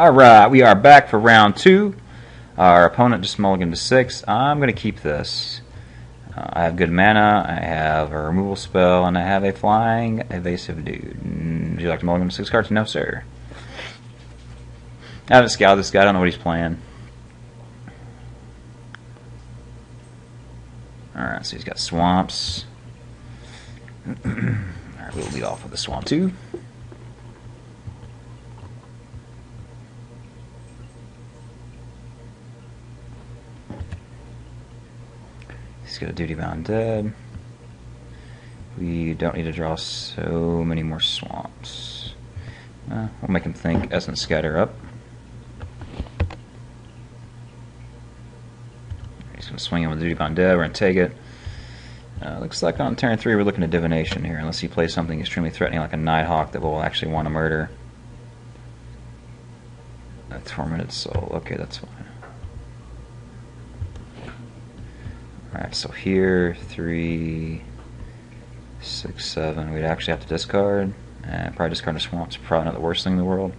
Alright, we are back for round 2. Our opponent just mulliganed to 6. I'm going to keep this. I have good mana, I have a removal spell, and I have a flying evasive dude. Would you like to mulligan to 6 cards? No, sir. I haven't scouted this guy, I don't know what he's playing. Alright, so he's got swamps. Alright, we'll lead off with the swamp 2. He's got a duty bound dead. We don't need to draw so many more swamps. We'll make him think Essence Scatter up. He's going to swing in with the duty bound dead. We're going to take it. Looks like on turn 3 we're looking at divination here, unless he plays something extremely threatening like a Nighthawk that will actually want to murder. A Tormented Soul. Okay, that's fine. Alright, so here, 3, 6, 7. We'd actually have to discard. And probably discard a swamp's probably not the worst thing in the world.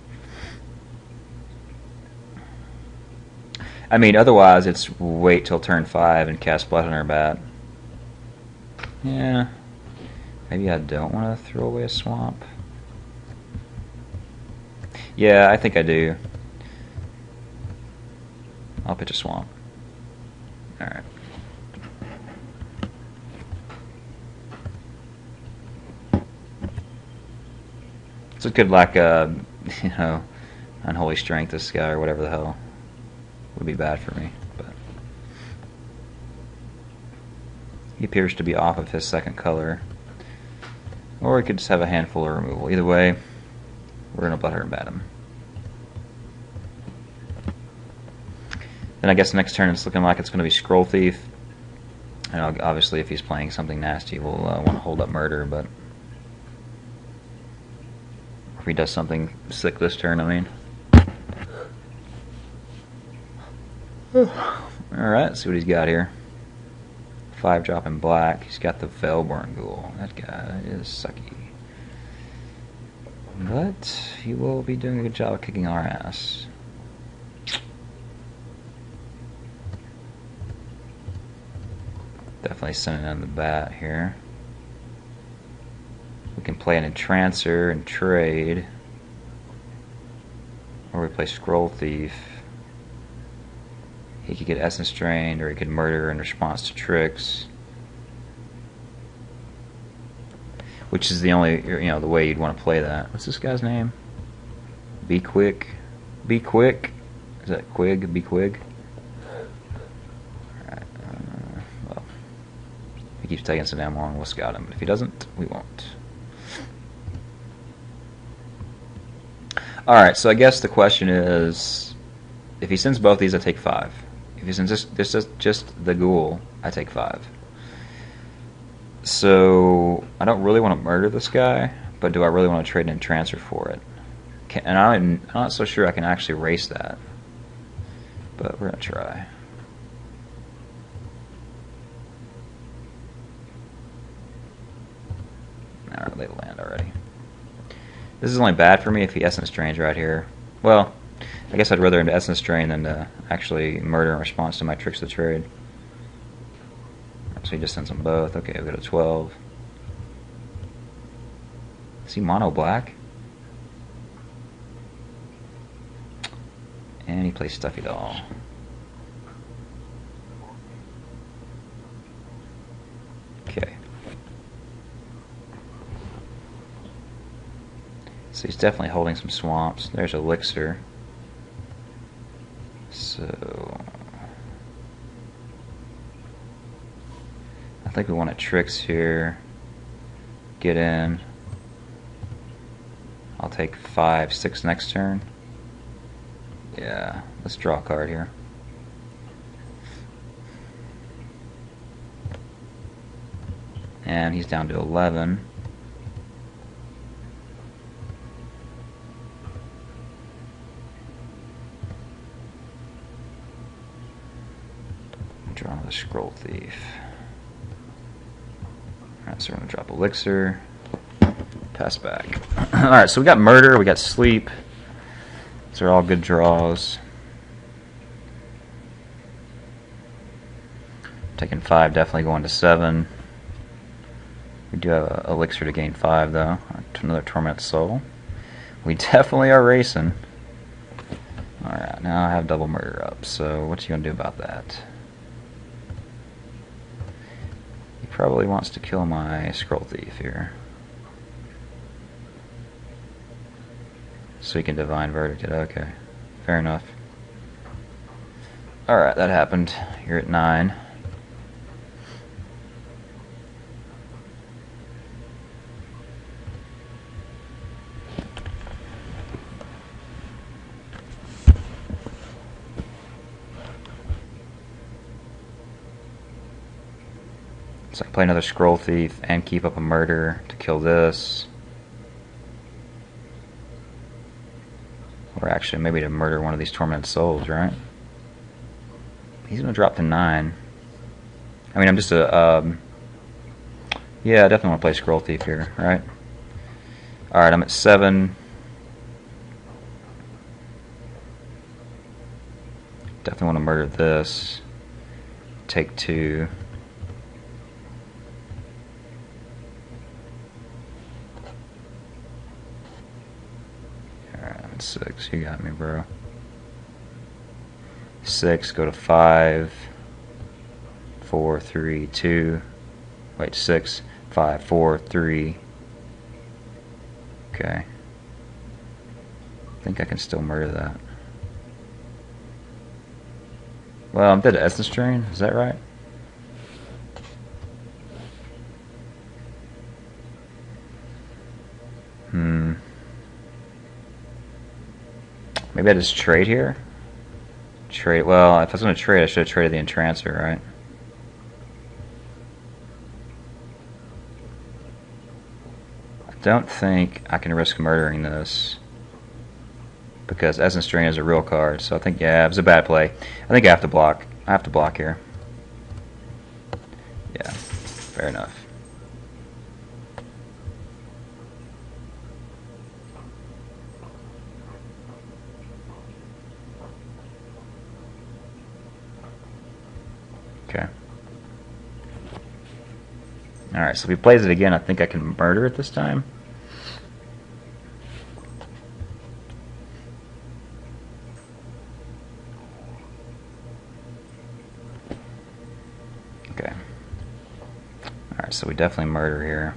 I mean, otherwise it's wait till turn 5 and cast Blood Hunter Bat. Yeah. Maybe I don't want to throw away a swamp. Yeah, I think I do. I'll pitch a swamp. Alright. So it could lack, you know, Unholy Strength, this guy, or whatever the hell. Would be bad for me, but he appears to be off of his second color. Or he could just have a handful of removal. Either way, we're going to Blood Hunter Bat him. Then I guess next turn it's looking like it's going to be Scroll Thief. And obviously if he's playing something nasty, we'll want to hold up Murder, but if he does something sick this turn, I mean. Alright, let's see what he's got here. 5-drop in black. He's got the Velborn Ghoul. That guy is sucky. But he will be doing a good job of kicking our ass. Definitely sending in the bat here. We can play an Entrancer and trade. Or we play Scroll Thief. He could get Essence Drained, or he could murder in response to tricks. Which is the only, you know, the way you'd want to play that. What's this guy's name? Be Quick? Be Quick? Is that Quig? Be Quig? Alright, well. If he keeps taking so damn long, we'll scout him. But if he doesn't, we won't. Alright, so I guess the question is, if he sends both these, I take 5. If he sends just the Ghoul, I take 5. So I don't really want to murder this guy, but do I really want to trade an Entrancer for it? And I'm not so sure I can actually race that, but we're going to try. Alright, they land already. This is only bad for me if he Essence Drains right here. Well, I guess I'd rather him to Essence Drain than to actually murder in response to my Tricks of the Trade. So he just sends them both. Okay, we've got a 12. Is he mono black? And he plays Stuffy Doll. Okay. So he's definitely holding some swamps. There's Elixir. So I think we want a Tricks here. Get in. I'll take 5, 6 next turn. Yeah, let's draw a card here. And he's down to 11. Draw another Scroll Thief. Alright, so we're going to drop Elixir. Pass back. Alright, so we got Murder, we got Sleep. These are all good draws. Taking 5, definitely going to 7. We do have an elixir to gain 5 though. Another Torment Soul. We definitely are racing. Alright, now I have double murder up, so what you gonna do about that? He probably wants to kill my Scroll Thief here. So he can Divine Verdict it, okay. Fair enough. Alright, that happened. You're at 9. So I can play another Scroll Thief and keep up a murder to kill this. Or actually, maybe to murder one of these Tormented Souls, right? He's going to drop to 9. I mean, I'm just a... yeah, I definitely want to play Scroll Thief here, right? Alright, I'm at 7. Definitely want to murder this. Take 2. Alright, I'm at 6. You got me, bro. 6, go to 5. 4, 3, 2. Wait, 6, 5, 4, 3. Okay. I think I can still murder that. Well, I'm dead to Essence Drain, is that right? Maybe I just trade here? Trade, well, if I was going to trade, I should have traded the Entrancer, right? I don't think I can risk murdering this. Because Essence Drain is a real card, so I think, yeah, it was a bad play. I think I have to block. I have to block here. Yeah, fair enough. Okay. Alright, so if he plays it again, I think I can murder it this time. Okay. Alright, so we definitely murder here.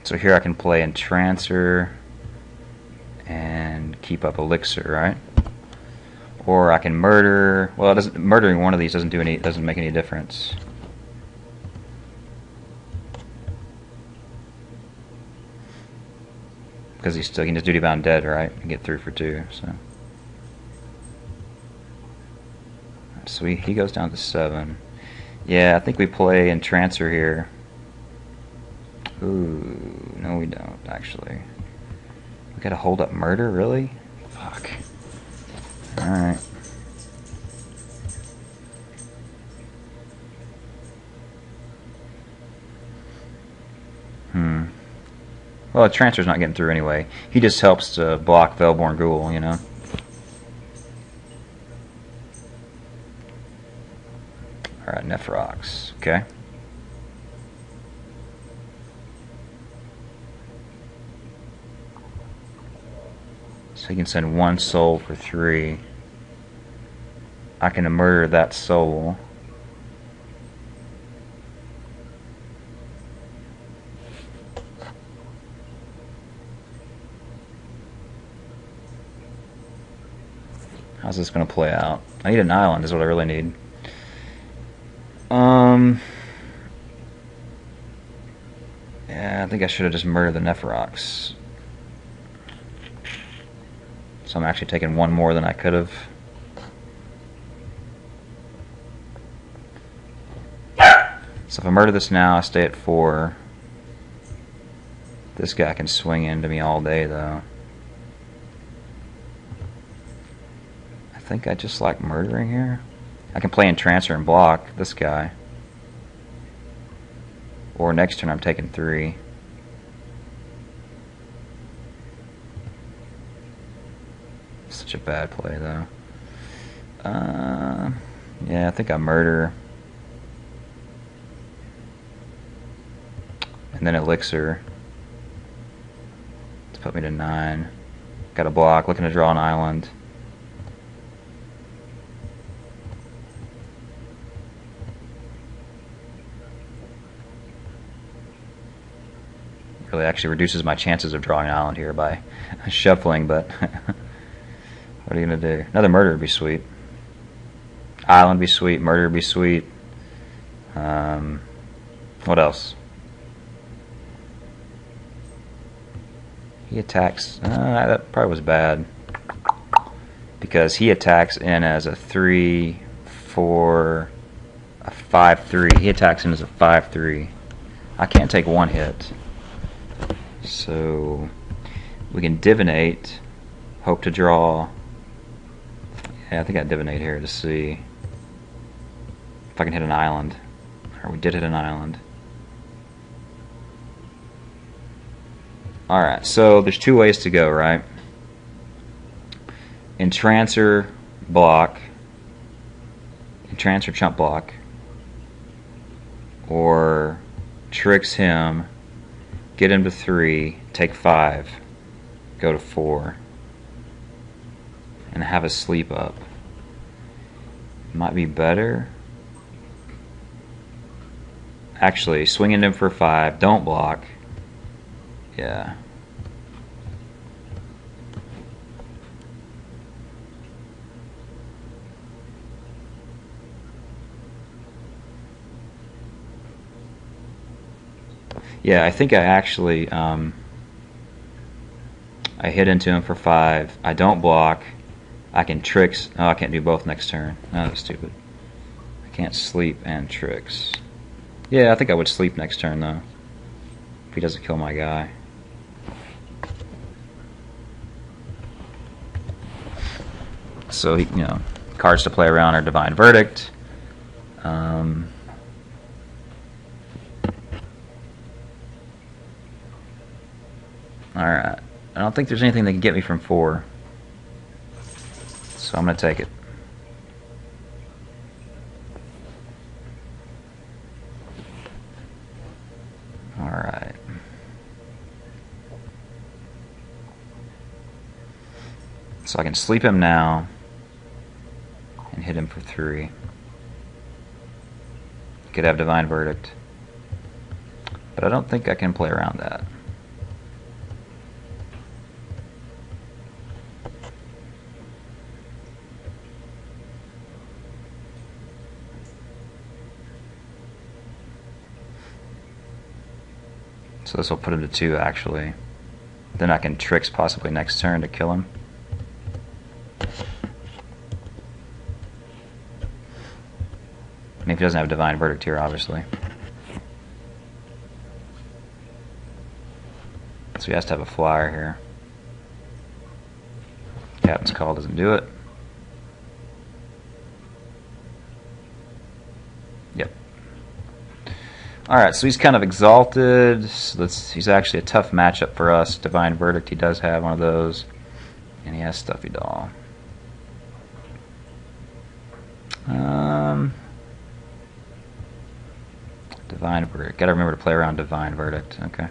So here I can play Entrancer and keep up Elixir, right? Or I can murder. Well, it doesn't. Murdering one of these doesn't make any difference. Because he can just duty bound dead, right? And get 3 for 2. So he goes down to 7. Yeah, I think we play Entrancer here. Ooh, no we don't, actually. We gotta hold up murder, really? Fuck. Alright. Well, the transfer's not getting through anyway. He just helps to block Velborn Ghoul, you know? Alright, Nephrox. Okay. So he can send 1 soul for 3. I can murder that soul. How's this going to play out? I need an island is what I really need. Yeah, I think I should have just murdered the Nephrox. So I'm actually taking 1 more than I could have. So if I murder this now, I stay at 4. This guy can swing into me all day, though. I think I just like murdering here. I can play in transfer and block this guy. Or next turn I'm taking 3. Such a bad play, though. Yeah, I think I murder. And then elixir to put me to 9. Got a block, looking to draw an island. Really actually reduces my chances of drawing an island here by shuffling, but what are you gonna do? Another murder would be sweet. Island would be sweet, murder would be sweet. What else? He attacks. That probably was bad. Because he attacks in as a 3, 4, a 5, 3. He attacks in as a 5, 3. I can't take 1 hit. So we can divinate. Hope to draw. Yeah, I think I divinate here to see if I can hit an island. Or we did hit an island. Alright, so there's 2 ways to go, right? Entrancer block, Entrancer chump block, or tricks him, get him to 3, take 5, go to 4, and have a sleep up. Might be better. Actually, swinging him for 5, don't block. Yeah. Yeah, I think I actually I hit into him for 5. I don't block. I can tricks. Oh, I can't do both next turn. Oh, that's stupid. I can't sleep and tricks. Yeah, I think I would sleep next turn though. If he doesn't kill my guy. So, you know, cards to play around are Divine Verdict. Alright. I don't think there's anything that can get me from 4. So I'm going to take it. Alright. So I can sleep him now and hit him for 3. Could have Divine Verdict. But I don't think I can play around that. So this will put him to 2 actually. Then I can tricks possibly next turn to kill him. I mean, if he doesn't have Divine Verdict here, obviously. So he has to have a flyer here. Captain's Call doesn't do it. Yep. Alright, so he's kind of exalted. So he's actually a tough matchup for us. Divine Verdict, he does have one of those. And he has Stuffy Doll. Divine Verdict. Gotta remember to play around Divine Verdict. Okay.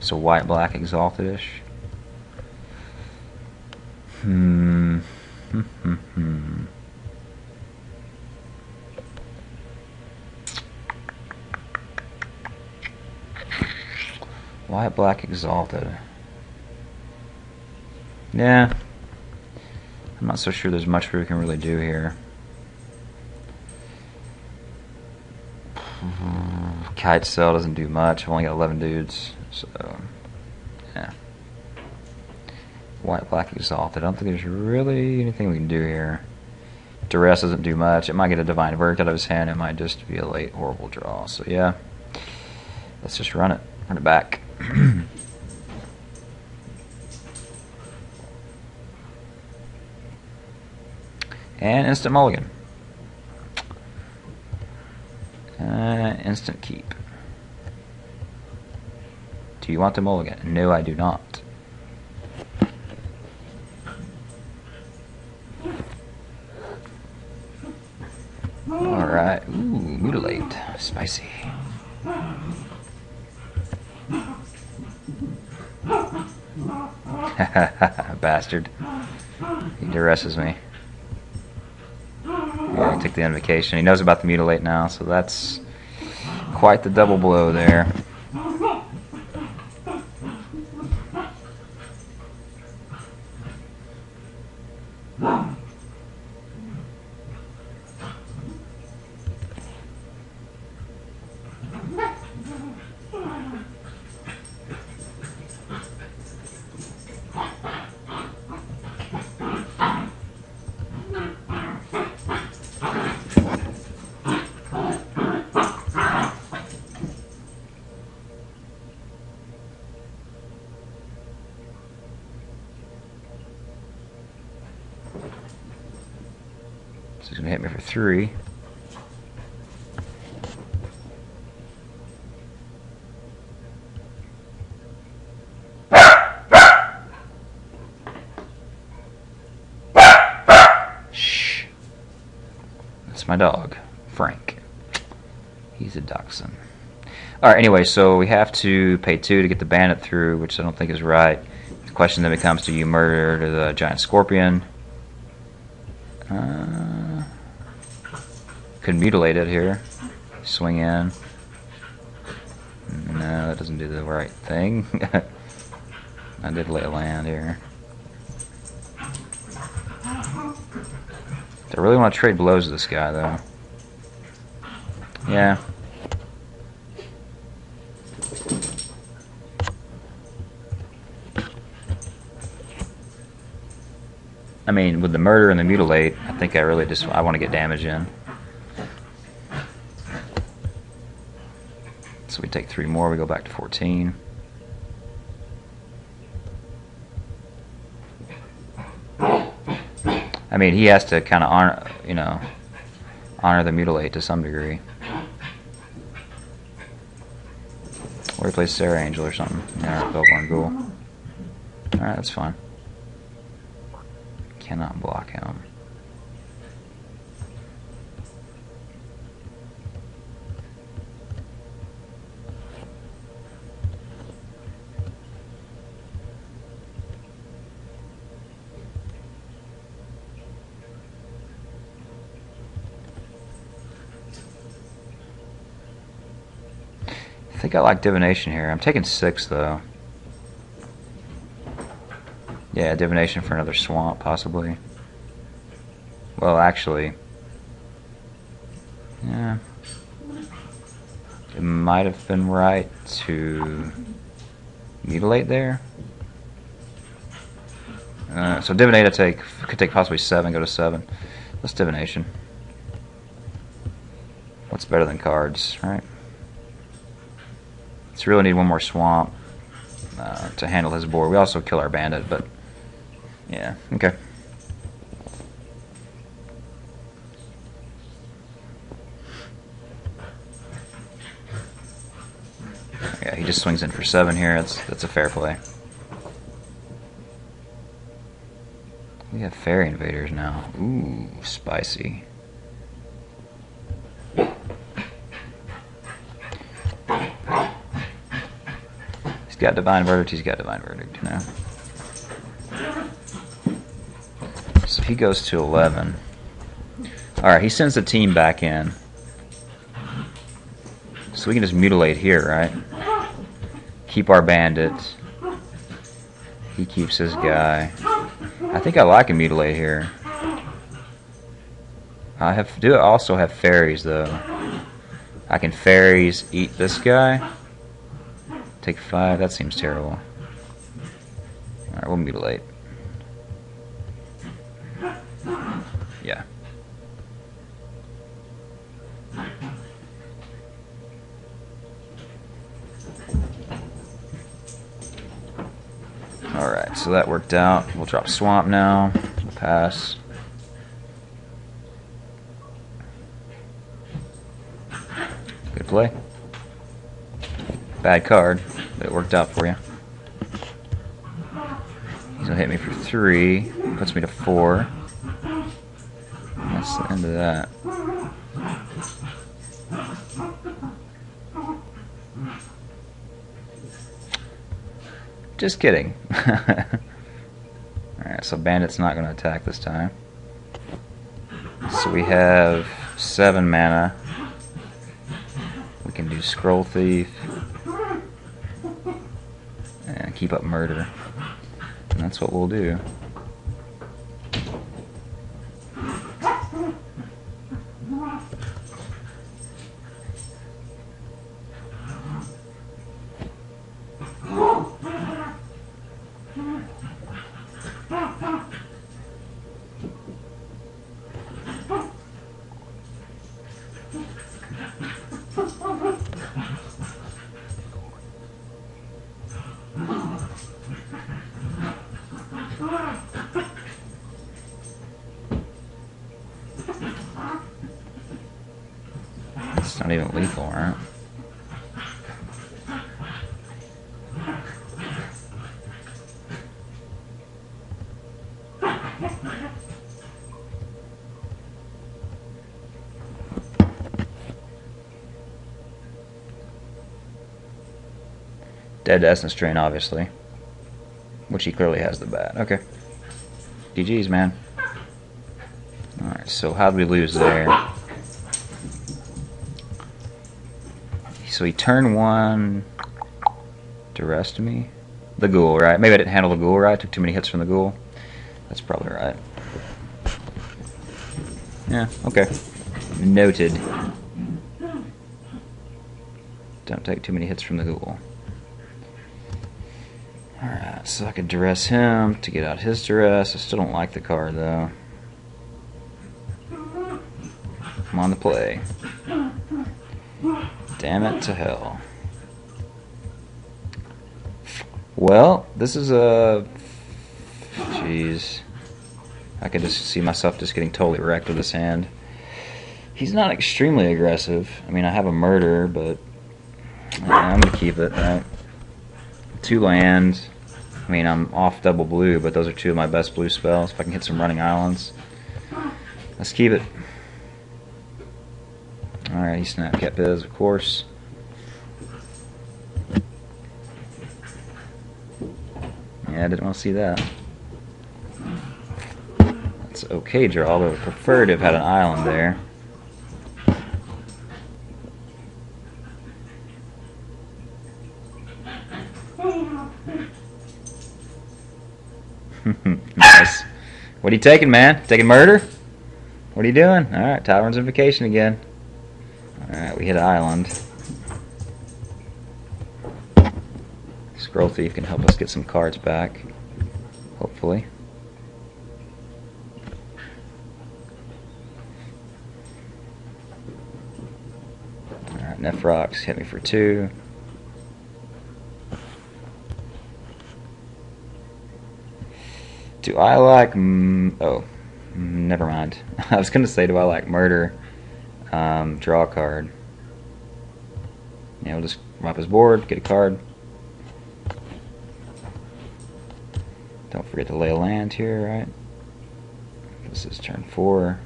So white, black, exalted-ish. White, black, exalted. Yeah. I'm not so sure there's much we can really do here. Kite Cell doesn't do much. I've only got 11 dudes, so yeah. White, black, exalted. I don't think there's really anything we can do here. Duress doesn't do much. It might get a Divine Verdict out of his hand. It might just be a late horrible draw. So yeah, let's just run it. Run it back. And instant mulligan. Instant keep. Do you want the mulligan? No, I do not. Alright. Ooh, mutilate. Spicy. Bastard. He duresses me. Yeah, take the invocation. He knows about the mutilate now, so that's quite the double blow there. So he's going to hit me for 3. Shh. That's my dog, Frank. He's a dachshund. Alright, anyway, so we have to pay 2 to get the bandit through, which I don't think is right. The question then becomes, do you murder the giant scorpion? Could mutilate it here. Swing in. No, that doesn't do the right thing. I did lay a land here. Do I really want to trade blows with this guy, though? Yeah. I mean, with the murder and the mutilate, I think I really just want to get damage in. So we take 3 more, we go back to 14. I mean, he has to kind of honor, honor the mutilate to some degree. Or he plays Sarah Angel or something. Yeah, Bellborn Ghoul. Alright, that's fine. Cannot block him. I think I like divination here. I'm taking 6 though. Yeah, divination for another swamp, possibly. Well, actually, yeah, it might have been right to mutilate there. So divinate could take possibly 7, go to 7. Let's divination. What's better than cards, right? Let's really need one more swamp to handle his board. We also kill our bandit, but yeah, okay. Yeah, he just swings in for 7 here. That's a fair play. We have fairy invaders now. Ooh, spicy. He's got divine verdict. He's got divine verdict now. So he goes to 11. Alright, he sends the team back in. So we can just mutilate here, right? Keep our bandit. He keeps his guy. I think I like a mutilate here. I do also have fairies, though. I can fairies eat this guy. Take 5. That seems terrible. Alright, we'll mutilate. Yeah. Alright, so that worked out. We'll drop Swamp now. We'll pass. Good play. Bad card, but it worked out for you. He's gonna hit me for 3. Puts me to 4. That's the end of that. Just kidding. Alright, so Bandit's not going to attack this time. So we have 7 mana. We can do Scroll Thief. And keep up Murder. And that's what we'll do. It's not even lethal, right? Dead to Essence Drain, obviously. Which he clearly has the bat. Okay. GG's, man. Alright, so how did we lose there? So he turned 1 to rest me. The ghoul, right? Maybe I didn't handle the ghoul right. Took too many hits from the ghoul. That's probably right. Yeah, okay. Noted. Don't take too many hits from the ghoul. Alright, so I could duress him to get out his duress. I still don't like the card, though. I'm on the play. Damn it to hell. Well, this is a... Jeez. I could just see myself just getting totally wrecked with this hand. He's not extremely aggressive. I mean, I have a murder, but... I'm going to keep it, right? 2 lands. I mean, I'm off double blue, but those are 2 of my best blue spells. If I can hit some running islands. Let's keep it. Alright, he snapped Cat Biz, of course. Yeah, I didn't want to see that. That's okay draw, although I would prefer to have had an island there. Nice. What are you taking, man? Taking murder? What are you doing? Alright, Tyrant's Invocation again. Alright, we hit an island. Scroll Thief can help us get some cards back. Hopefully. Alright, Nephrox hit me for 2. Do I like... oh, never mind. I was going to say, do I like murder? Draw a card. Yeah, we'll just wipe his board, get a card. Don't forget to lay a land here, right? This is turn 4.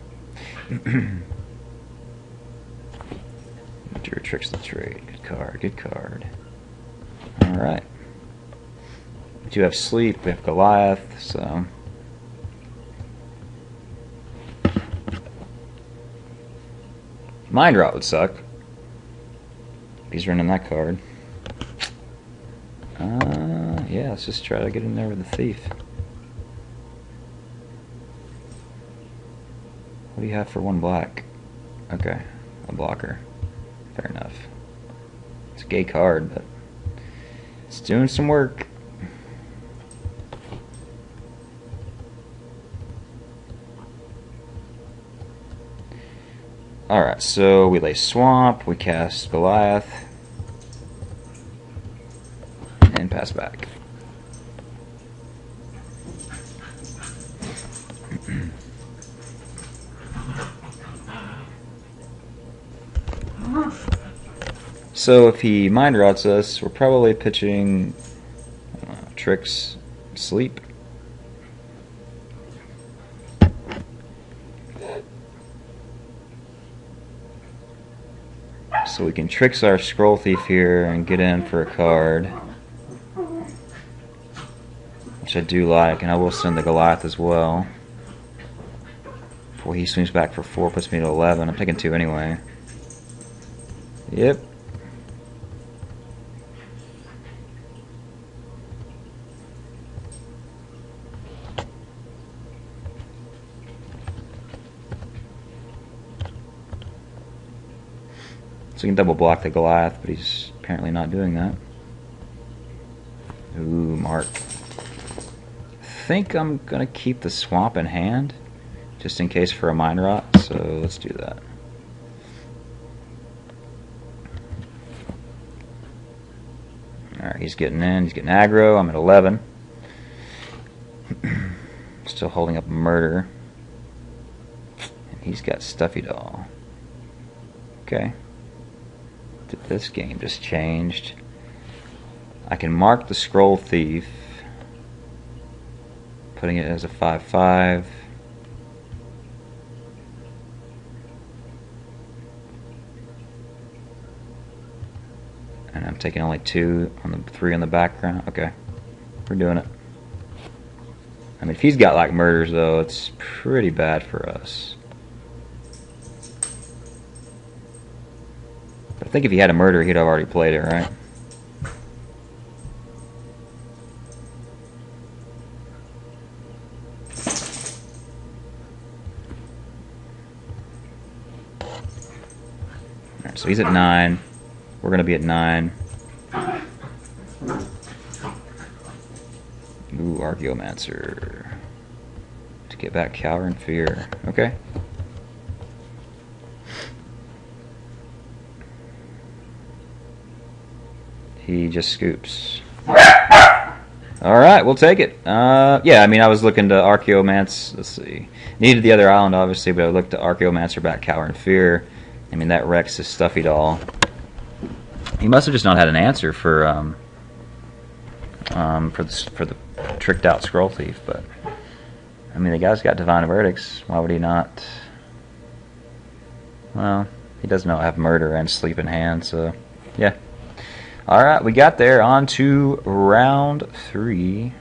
Drew Tricks the Trade. Good card, good card. Alright. We do have Sleep, we have Goliath, so... Mind Rot would suck. He's running that card. Yeah, let's just try to get in there with the Thief. What do you have for 1 black? Okay, a blocker. Fair enough. It's a gay card, but it's doing some work. Alright, so we lay Swamp, we cast Goliath, and pass back. So if he mind rots us, we're probably pitching tricks sleep. So we can tricks our Scroll Thief here and get in for a card, which I do like, and I will send the Goliath as well. Before he swings back for 4, puts me to 11. I'm taking 2 anyway. Yep. So you can double block the Goliath, but he's apparently not doing that. Ooh, Mark. I think I'm going to keep the swamp in hand, just in case for a mind rot, so let's do that. Alright, he's getting in, he's getting aggro, I'm at 11. Still holding up murder. And he's got Stuffy Doll. Okay. This game just changed. I can mark the Scroll Thief, putting it as a 5/5. And I'm taking only 2 on the 3 on the background. Okay, we're doing it. I mean, if he's got like murders though, it's pretty bad for us. I think if he had a murder, he'd have already played it, right? Alright, so he's at 9. We're going to be at 9. Ooh, Archaeomancer. To get back Cower and Fear. Okay. He just scoops. Alright, we'll take it. Yeah, I mean, I was looking to Archaeomance. Let's see. Needed the other island, obviously, but I looked to Archaeomancer back Cower and Fear. I mean, that wrecks his Stuffy Doll. He must have just not had an answer for the tricked out Scroll Thief, but I mean, the guy's got Divine Verdicts. Why would he not? Well, he does not have murder and sleep in hand, so yeah. Alright, we got there. On to round 3.